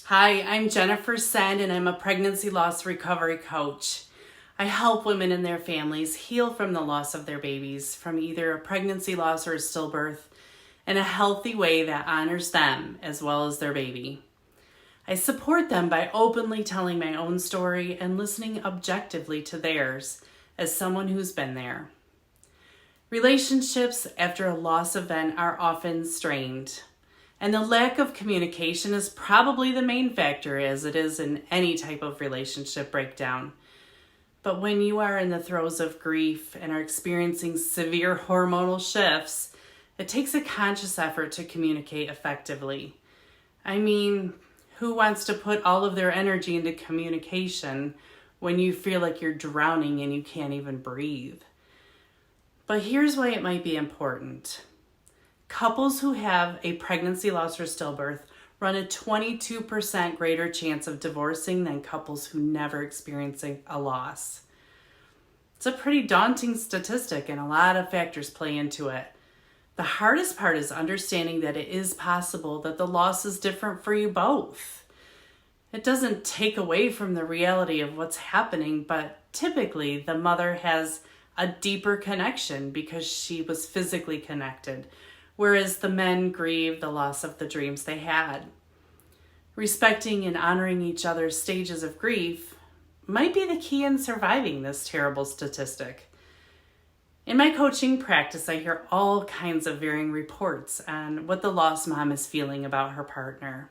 Hi, I'm Jennifer Sen, and I'm a pregnancy loss recovery coach. I help women and their families heal from the loss of their babies, from either a pregnancy loss or a stillbirth, in a healthy way that honors them as well as their baby. I support them by openly telling my own story and listening objectively to theirs as someone who's been there. Relationships after a loss event are often strained, and the lack of communication is probably the main factor, as it is in any type of relationship breakdown. But when you are in the throes of grief and are experiencing severe hormonal shifts, it takes a conscious effort to communicate effectively. I mean, who wants to put all of their energy into communication when you feel like you're drowning and you can't even breathe? But here's why it might be important. Couples who have a pregnancy loss or stillbirth run a 22% greater chance of divorcing than couples who never experiencing a loss. It's a pretty daunting statistic, and a lot of factors play into it. The hardest part is understanding that it is possible that the loss is different for you both. It doesn't take away from the reality of what's happening, but typically the mother has a deeper connection because she was physically connected, whereas the men grieve the loss of the dreams they had. Respecting and honoring each other's stages of grief might be the key in surviving this terrible statistic. In my coaching practice, I hear all kinds of varying reports on what the lost mom is feeling about her partner.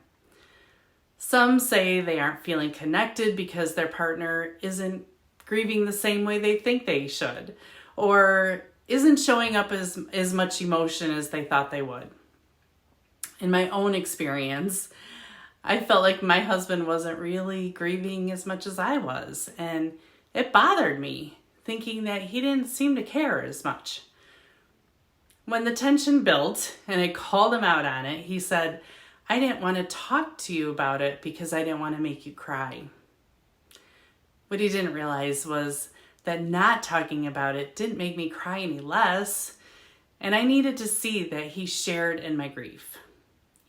Some say they aren't feeling connected because their partner isn't grieving the same way they think they should, or isn't showing up as much emotion as they thought they would. In my own experience, I felt like my husband wasn't really grieving as much as I was, and it bothered me, thinking that he didn't seem to care as much. When the tension built and I called him out on it, he said, "I didn't want to talk to you about it because I didn't want to make you cry." What he didn't realize was that not talking about it didn't make me cry any less, and I needed to see that he shared in my grief.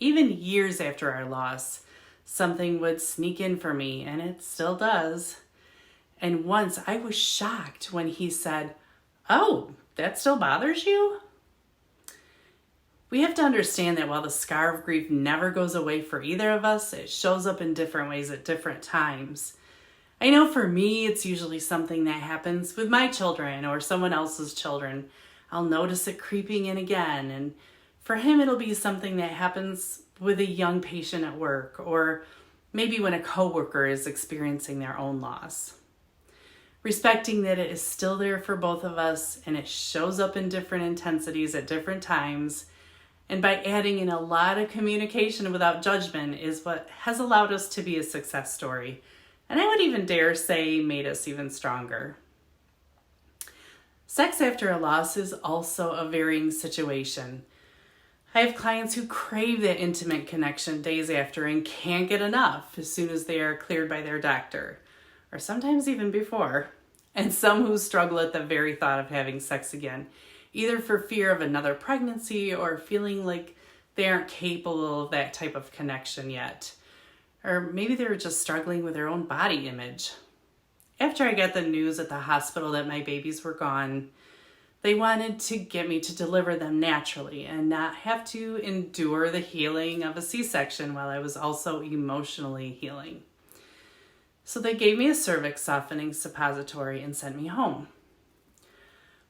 Even years after our loss, something would sneak in for me, and it still does. And once I was shocked when he said, "Oh, that still bothers you?" We have to understand that while the scar of grief never goes away for either of us, it shows up in different ways at different times. I know for me, it's usually something that happens with my children or someone else's children. I'll notice it creeping in again. And for him, it'll be something that happens with a young patient at work, or maybe when a coworker is experiencing their own loss. Respecting that it is still there for both of us and it shows up in different intensities at different times, and by adding in a lot of communication without judgment, is what has allowed us to be a success story. And I would even dare say made us even stronger. Sex after a loss is also a varying situation. I have clients who crave that intimate connection days after and can't get enough as soon as they are cleared by their doctor, or sometimes even before. And some who struggle at the very thought of having sex again, either for fear of another pregnancy or feeling like they aren't capable of that type of connection yet. Or maybe they were just struggling with their own body image. After I got the news at the hospital that my babies were gone, they wanted to get me to deliver them naturally and not have to endure the healing of a C-section while I was also emotionally healing. So they gave me a cervix softening suppository and sent me home.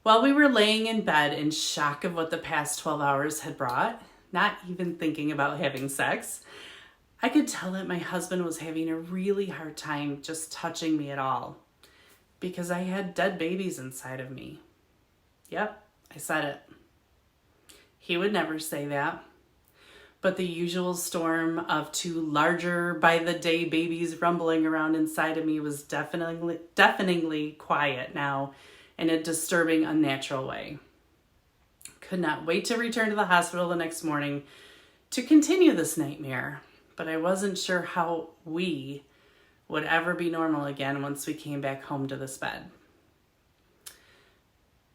While we were laying in bed in shock of what the past 12 hours had brought, not even thinking about having sex, I could tell that my husband was having a really hard time just touching me at all because I had dead babies inside of me. Yep, I said it. He would never say that, but the usual storm of two larger by the day babies rumbling around inside of me was deafeningly quiet now in a disturbing, unnatural way. Could not wait to return to the hospital the next morning to continue this nightmare. But I wasn't sure how we would ever be normal again once we came back home to this bed.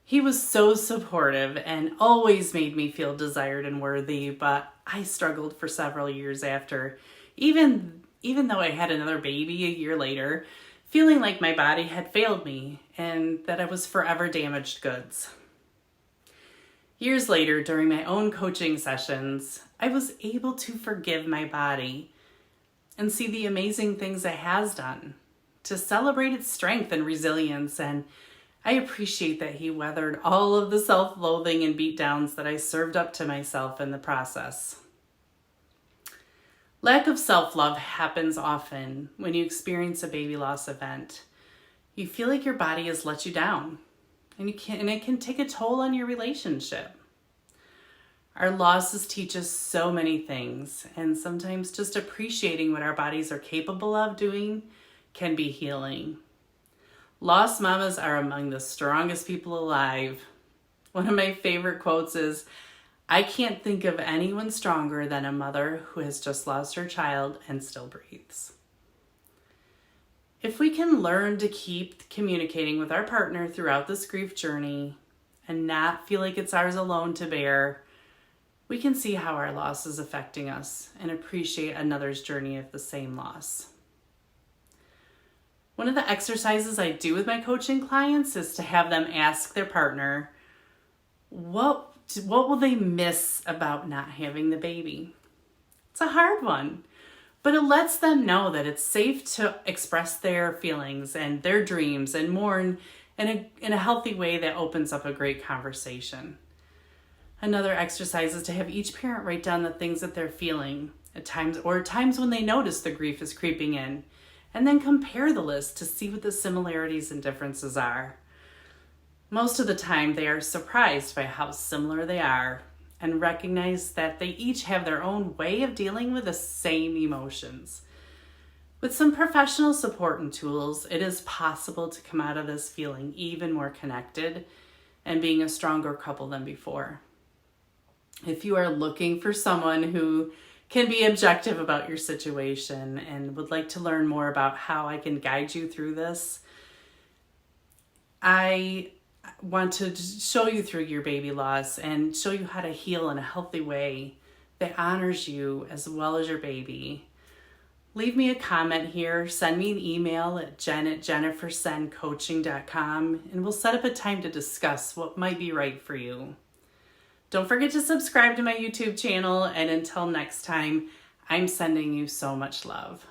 He was so supportive and always made me feel desired and worthy, but I struggled for several years after, even even though I had another baby a year later, feeling like my body had failed me and that I was forever damaged goods. Years later, during my own coaching sessions, I was able to forgive my body and see the amazing things it has done, to celebrate its strength and resilience, and I appreciate that he weathered all of the self-loathing and beatdowns that I served up to myself in the process. Lack of self-love happens often when you experience a baby loss event. You feel like your body has let you down, and it can take a toll on your relationship. Our losses teach us so many things, and sometimes just appreciating what our bodies are capable of doing can be healing. Lost mamas are among the strongest people alive. One of my favorite quotes is, "I can't think of anyone stronger than a mother who has just lost her child and still breathes." If we can learn to keep communicating with our partner throughout this grief journey and not feel like it's ours alone to bear, we can see how our loss is affecting us and appreciate another's journey of the same loss. One of the exercises I do with my coaching clients is to have them ask their partner, what will they miss about not having the baby? It's a hard one, but it lets them know that it's safe to express their feelings and their dreams and mourn in a healthy way that opens up a great conversation. Another exercise is to have each parent write down the things that they're feeling at times when they notice the grief is creeping in, and then compare the list to see what the similarities and differences are. Most of the time, they are surprised by how similar they are and recognize that they each have their own way of dealing with the same emotions. With some professional support and tools, it is possible to come out of this feeling even more connected and being a stronger couple than before. If you are looking for someone who can be objective about your situation and would like to learn more about how I can guide you through this, I want to show you through your baby loss and show you how to heal in a healthy way that honors you as well as your baby. Leave me a comment here, send me an email at jen@jennifersencoaching.com, and we'll set up a time to discuss what might be right for you. Don't forget to subscribe to my YouTube channel, and until next time, I'm sending you so much love.